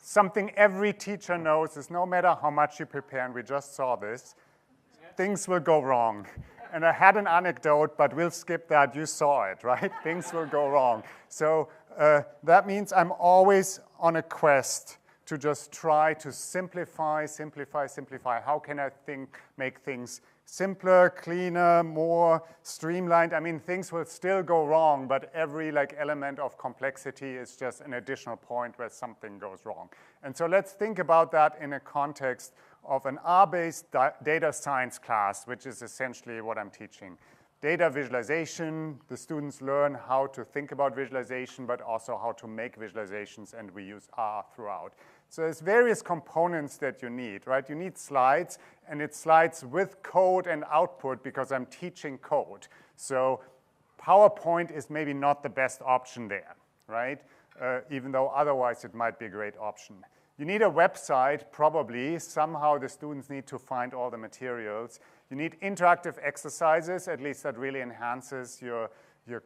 something every teacher knows is no matter how much you prepare, and we just saw this, things will go wrong. And I had an anecdote, but we'll skip that. You saw it, right? Things will go wrong. So that means I'm always on a quest to just try to simplify. How can I make things simpler, cleaner, more streamlined? I mean, things will still go wrong, but every element of complexity is just an additional point where something goes wrong. And so let's think about that in a context of an R-based data science class, which is essentially what I'm teaching. Data visualization, the students learn how to think about visualization, but also how to make visualizations, and we use R throughout. So there's various components that you need, right? You need slides, and it's slides with code and output because I'm teaching code. So PowerPoint is maybe not the best option there, right? Even though otherwise it might be a great option. You need a website, probably. Somehow the students need to find all the materials. You need interactive exercises, at least that really enhances your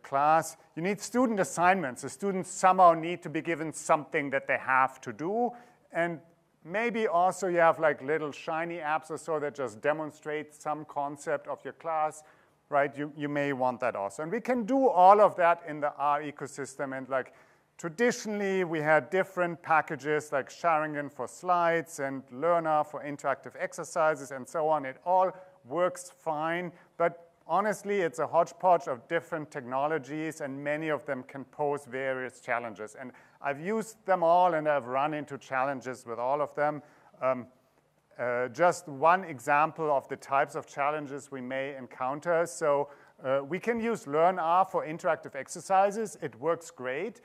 class. You need student assignments. The students somehow need to be given something that they have to do. And maybe also you have little shiny apps or so that just demonstrate some concept of your class, right? You may want that also. And we can do all of that in the R ecosystem. And traditionally, we had different packages like Sharingen for slides and Learner for interactive exercises and so on. It all works fine, but honestly, it's a hodgepodge of different technologies, and many of them can pose various challenges. And I've used them all, and I've run into challenges with all of them. Just one example of the types of challenges we may encounter. So we can use LearnR for interactive exercises. It works great.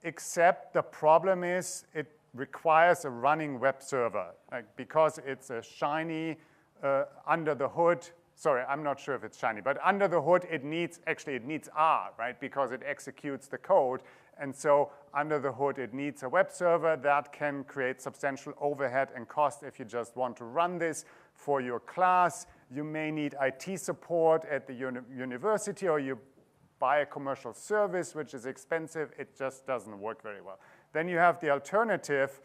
Except the problem is it requires a running web server, because it's a shiny under the hood. Sorry, I'm not sure if it's shiny, but under the hood it needs R, right? Because it executes the code. And so under the hood it needs a web server that can create substantial overhead and cost if you just want to run this for your class. You may need IT support at the university, or you buy a commercial service, which is expensive. It just doesn't work very well. Then you have the alternative.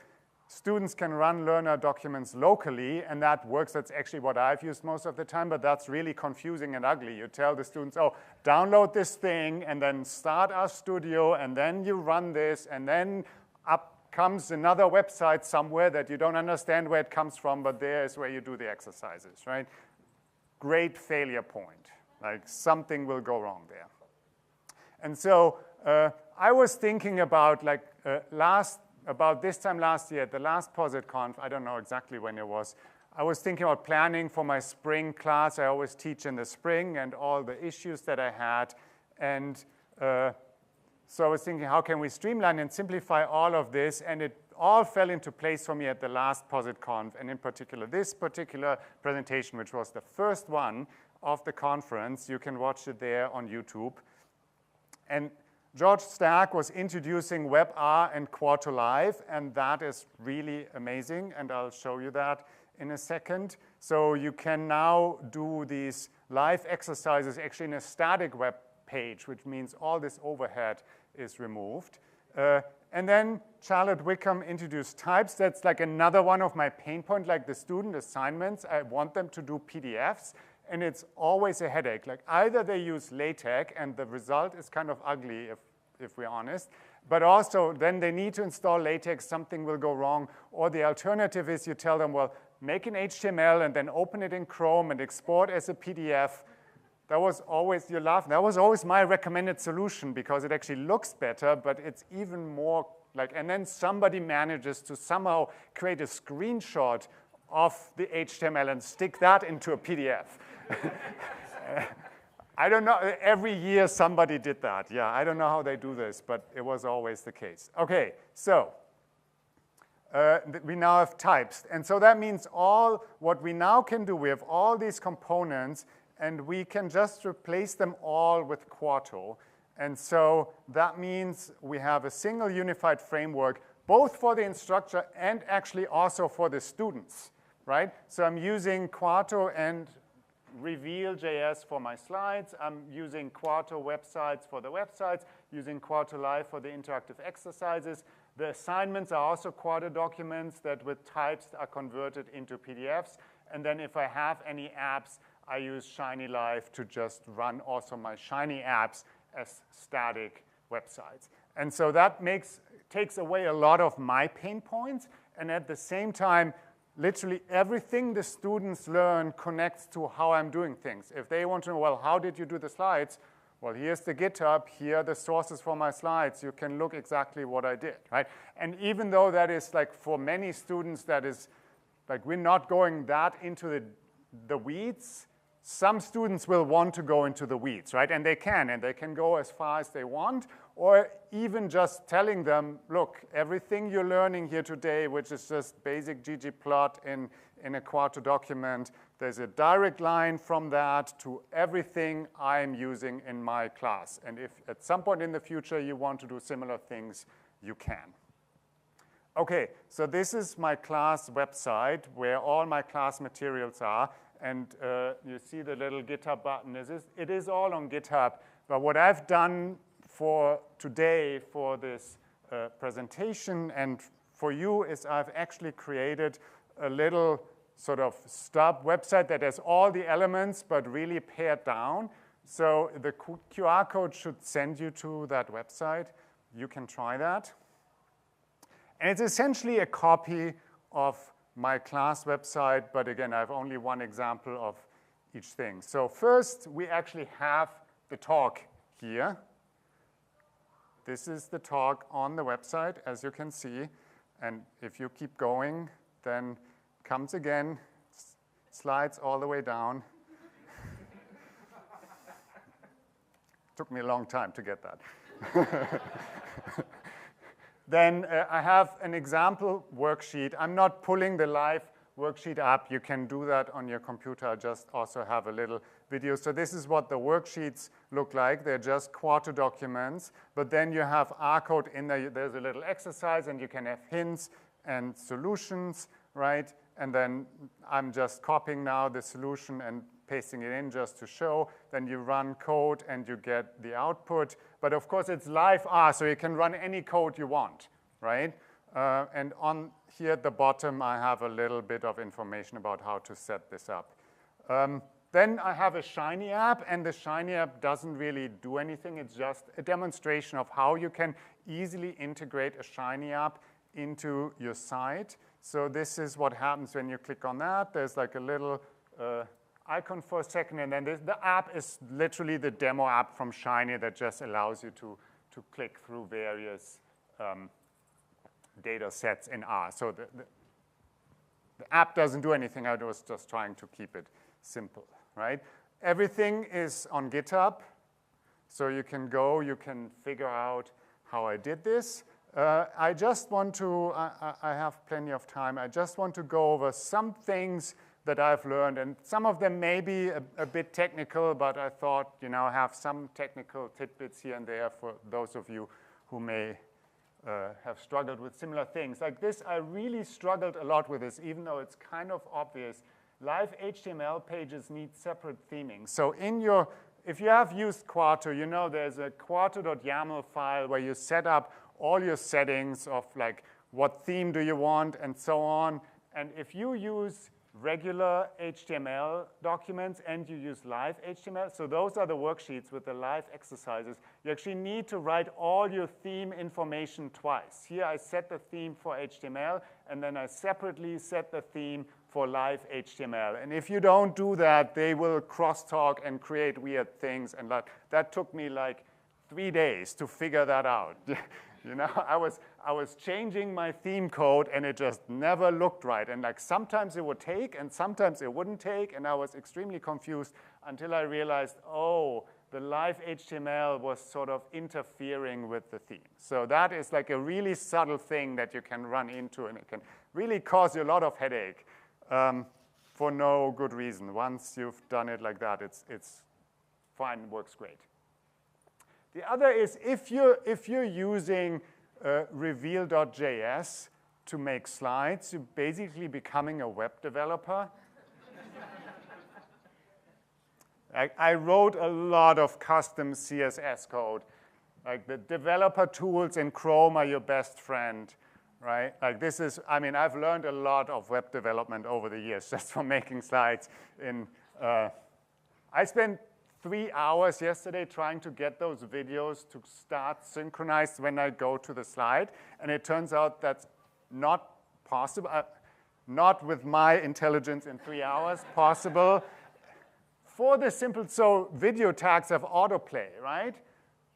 Students can run Learner documents locally, and that works. That's actually what I've used most of the time, but that's really confusing and ugly. You tell the students, oh, download this thing, and then start RStudio, and then you run this, and then up comes another website somewhere that you don't understand where it comes from, but there is where you do the exercises, right? Great failure point. Something will go wrong there. And so I was thinking about about this time last year, at the last Posit conf, I don't know exactly when it was, I was thinking about planning for my spring class. I always teach in the spring, and all the issues that I had. And so I was thinking, how can we streamline and simplify all of this? And it all fell into place for me at the last Posit conf, and in particular, this particular presentation, which was the first one of the conference. You can watch it there on YouTube. And George Stack was introducing WebR and Quarto Live, and that is really amazing, and I'll show you that in a second. So you can now do these live exercises actually in a static web page, which means all this overhead is removed. And then Charlotte Wickham introduced types. That's another one of my pain points, the student assignments. I want them to do PDFs. And it's always a headache. Either they use LaTeX, and the result is kind of ugly, if we're honest, but also then they need to install LaTeX, something will go wrong. Or the alternative is you tell them, well, make an HTML and then open it in Chrome and export as a PDF. That was always, you laugh, that was always my recommended solution, because it actually looks better, but it's even more and then somebody manages to somehow create a screenshot of the HTML and stick that into a PDF. I don't know, every year somebody did that. Yeah, I don't know how they do this, but it was always the case. Okay, so we now have types. And so that means what we now can do, we have all these components, and we can just replace them all with Quarto. And so that means we have a single unified framework, both for the instructor and actually also for the students, right? So I'm using Quarto and Reveal.js for my slides. I'm using Quarto websites for the websites, using Quarto Live for the interactive exercises. The assignments are also Quarto documents that with types are converted into PDFs. And then if I have any apps, I use Shiny Live to just run also my Shiny apps as static websites. And so that takes away a lot of my pain points. And at the same time, literally everything the students learn connects to how I'm doing things. If they want to know, well, how did you do the slides? Well, here's the GitHub. Here are the sources for my slides. You can look exactly what I did, right? And even though that is like for many students, that is like we're not going that into the weeds, some students will want to go into the weeds, right? And they can go as far as they want, or even just telling them, look, everything you're learning here today, which is just basic ggplot in a Quarto document, there's a direct line from that to everything I'm using in my class. And if at some point in the future you want to do similar things, you can. Okay, so this is my class website where all my class materials are. And you see the little GitHub button. It is all on GitHub. But what I've done for today for this presentation and for you is I've actually created a little sort of stub website that has all the elements but really pared down. So the QR code should send you to that website. You can try that. And it's essentially a copy of my class website, but again, I have only one example of each thing. So first, we actually have the talk here. This is the talk on the website, as you can see. And if you keep going, then comes again, slides all the way down. Took me a long time to get that. Then I have an example worksheet. I'm not pulling the live worksheet up. You can do that on your computer. I just also have a little video. So this is what the worksheets look like. They're just Quarto documents. But then you have R code in there. There's a little exercise, and you can have hints and solutions, right? And then I'm just copying now the solution and pasting it in just to show. Then you run code, and you get the output. But of course, it's live R, so you can run any code you want, right? And on here at the bottom, I have a little bit of information about how to set this up. Then I have a Shiny app, and the Shiny app doesn't really do anything. It's just a demonstration of how you can easily integrate a Shiny app into your site. So this is what happens when you click on that. There's like a little icon for a second, and then the app is literally the demo app from Shiny that just allows you to click through various data sets in R. So the app doesn't do anything. I was just trying to keep it simple, right? Everything is on GitHub, so you can go, you can figure out how I did this. I just want to, I have plenty of time. I just want to go over some things that I've learned, and some of them may be a bit technical, but I thought, have some technical tidbits here and there for those of you who may have struggled with similar things. Like this, I really struggled a lot with this, even though it's kind of obvious. Live HTML pages need separate theming. So if you have used Quarto, there's a quarto.yaml file where you set up all your settings of like what theme do you want and so on. And if you use regular HTML documents and you use live HTML, so those are the worksheets with the live exercises, you actually need to write all your theme information twice. Here I set the theme for HTML, and then I separately set the theme for live HTML. And if you don't do that, they will crosstalk and create weird things. And that took me like 3 days to figure that out. I was changing my theme code, and it just never looked right. And like sometimes it would take, and sometimes it wouldn't take, and I was extremely confused until I realized, oh, the live HTML was sort of interfering with the theme. So that is like a really subtle thing that you can run into, and it can really cause you a lot of headache for no good reason. Once you've done it like that, it's fine, it works great. The other is if you're using reveal.js to make slides, you're basically becoming a web developer. I wrote a lot of custom CSS code Like the developer tools in Chrome are your best friend, right? Like this is, I mean, I've learned a lot of web development over the years just from making slides. I spent 3 hours yesterday trying to get those videos to start synchronized when I go to the slide, and it turns out that's not possible, not with my intelligence in 3 hours possible. For the simple, so video tags have autoplay, right?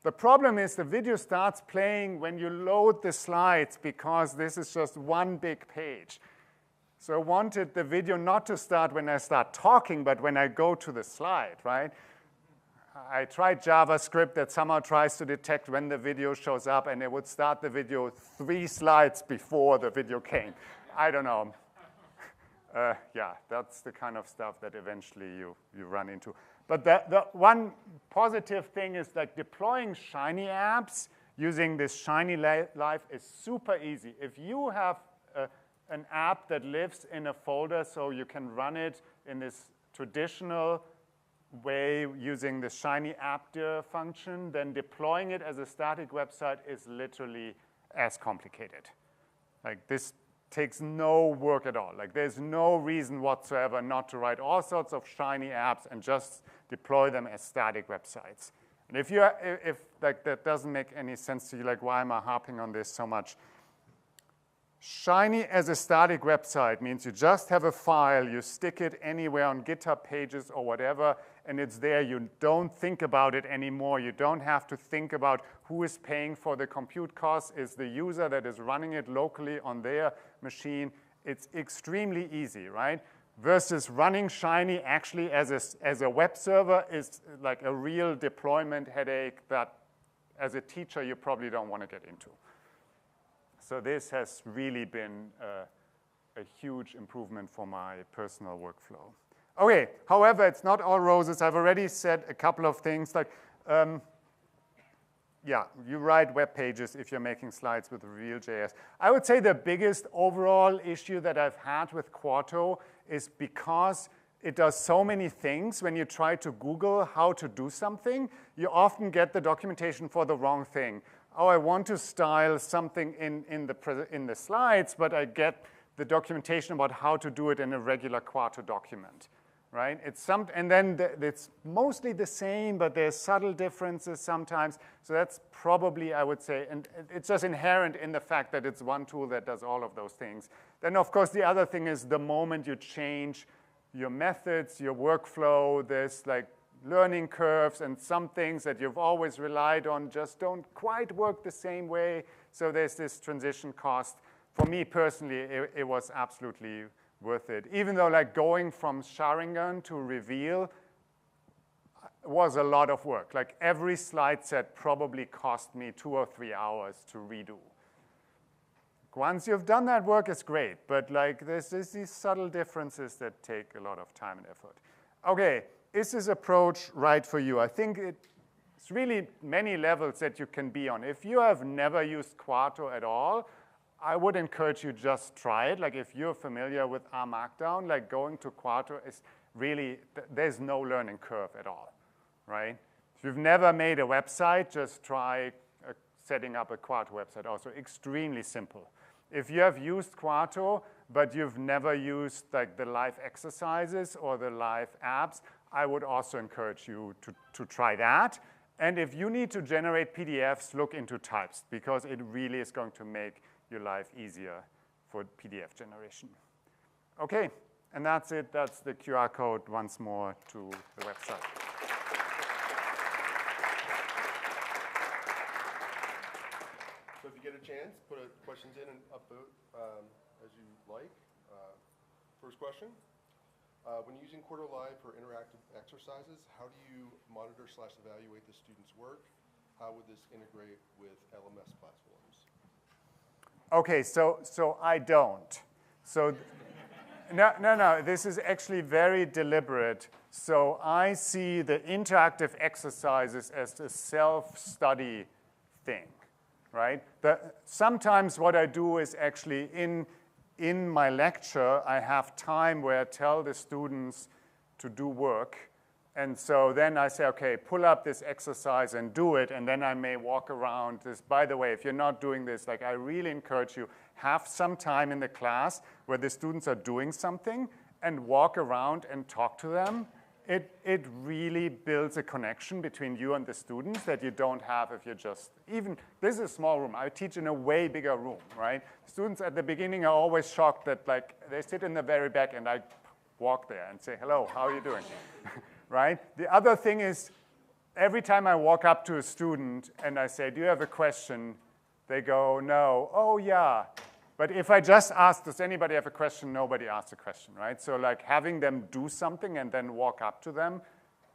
The problem is the video starts playing when you load the slides because this is just one big page. So I wanted the video not to start when I start talking, but when I go to the slide, right? I tried JavaScript that somehow tries to detect when the video shows up, and it would start the video 3 slides before the video came. I don't know. Yeah, that's the kind of stuff that eventually you run into. But the one positive thing is like deploying Shiny apps using this Shiny Live is super easy. If you have an app that lives in a folder so you can run it in this traditional way using the Shiny app.dir function, then deploying it as a static website is literally as complicated. Like this takes no work at all. Like there's no reason whatsoever not to write all sorts of Shiny apps and just deploy them as static websites. And if like that doesn't make any sense to you, like why am I harping on this so much? Shiny as a static website means you just have a file, you stick it anywhere on GitHub pages or whatever, and it's there. You don't think about it anymore. You don't have to think about who is paying for the compute costs. Is the user that is running it locally on their machine. It's extremely easy, right? Versus running Shiny actually as a web server is like a real deployment headache that as a teacher you probably don't want to get into. So this has really been a huge improvement for my personal workflow. Okay, however, it's not all roses. I've already said a couple of things like, yeah, you write web pages if you're making slides with Reveal.js. I would say the biggest overall issue that I've had with Quarto is because it does so many things. When you try to Google how to do something, you often get the documentation for the wrong thing. Oh, I want to style something in the slides, but I get the documentation about how to do it in a regular Quarto document, right? And then it's mostly the same, but there's subtle differences sometimes. So that's probably, I would say, and it's just inherent in the fact that it's one tool that does all of those things. Then, of course, the other thing is the moment you change your methods, your workflow, there's like learning curves, and some things that you've always relied on just don't quite work the same way. So there's this transition cost. For me personally, it was absolutely worth it. Even though like going from Sharingan to Reveal was a lot of work. Like every slide set probably cost me 2 or 3 hours to redo. Once you've done that work, it's great. But like there's these subtle differences that take a lot of time and effort. Okay. Is this approach right for you? I think it's really many levels that you can be on. If you have never used Quarto at all, I would encourage you just try it. Like if you're familiar with R Markdown, like going to Quarto is really, there's no learning curve at all, right? If you've never made a website, just try setting up a Quarto website. Also extremely simple. If you have used Quarto, but you've never used like the live exercises or the live apps, I would also encourage you to try that. And if you need to generate PDFs, look into types, because it really is going to make your life easier for PDF generation. Okay, and that's it. That's the QR code once more to the website. So if you get a chance, put questions in and upvote as you like. First question. When using Quarto Live for interactive exercises, how do you monitor/evaluate the student's work? How would this integrate with LMS platforms? Okay, so I don't. So no, this is actually very deliberate. So I see the interactive exercises as a self-study thing, right? Sometimes what I do is actually in my lecture, I have time where I tell the students to do work, And so then I say, okay, pull up this exercise and do it, and then I may walk around this. By the way, if you're not doing this, like I really encourage you, have some time in the class where the students are doing something and walk around and talk to them. It really builds a connection between you and the students that you don't have if you're just, even, this is a small room. I teach in a way bigger room, right? Students at the beginning are always shocked that like they sit in the very back and I walk there and say, hello, how are you doing? Right? The other thing is, every time I walk up to a student and I say, do you have a question? They go, no. Oh, yeah. But if I just ask, does anybody have a question? Nobody asks a question, right? So like having them do something and then walk up to them,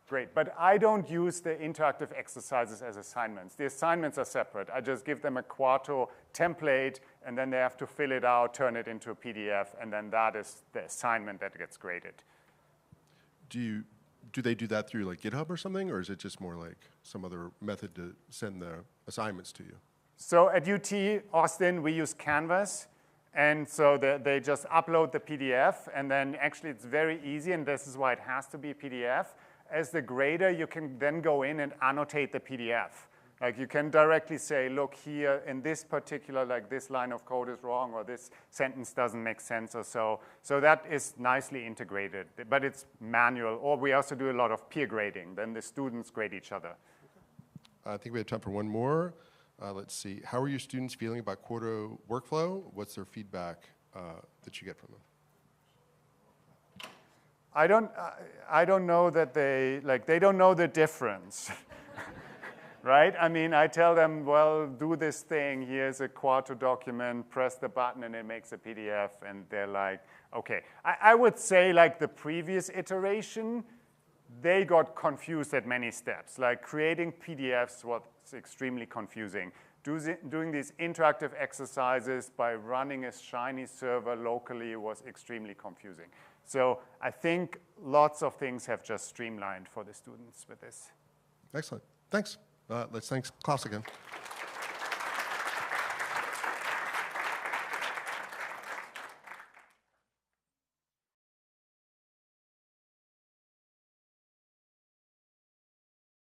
great. But I don't use the interactive exercises as assignments. The assignments are separate. I just give them a Quarto template, and then they have to fill it out, turn it into a PDF, and then that is the assignment that gets graded. Do they do that through like GitHub or something, or is it just more like some other method to send the assignments to you? So at UT Austin, we use Canvas. And so they just upload the PDF, and then actually it's very easy, and this is why it has to be PDF. As the grader, you can then go in and annotate the PDF. Like you can directly say, look here, in this particular, like this line of code is wrong, or this sentence doesn't make sense or so. So that is nicely integrated, but it's manual. Or we also do a lot of peer grading. Then the students grade each other. I think we have time for one more. Let's see. How are your students feeling about Quarto workflow? What's their feedback that you get from them? I don't know that they don't know the difference, right? I mean, I tell them, well, do this thing. Here's a Quarto document. Press the button, and it makes a PDF. And they're like, okay. I would say like the previous iteration, they got confused at many steps. Like creating PDFs was extremely confusing. Doing these interactive exercises by running a Shiny server locally was extremely confusing. So I think lots of things have just streamlined for the students with this. Excellent. Thanks. Let's thank Claus again.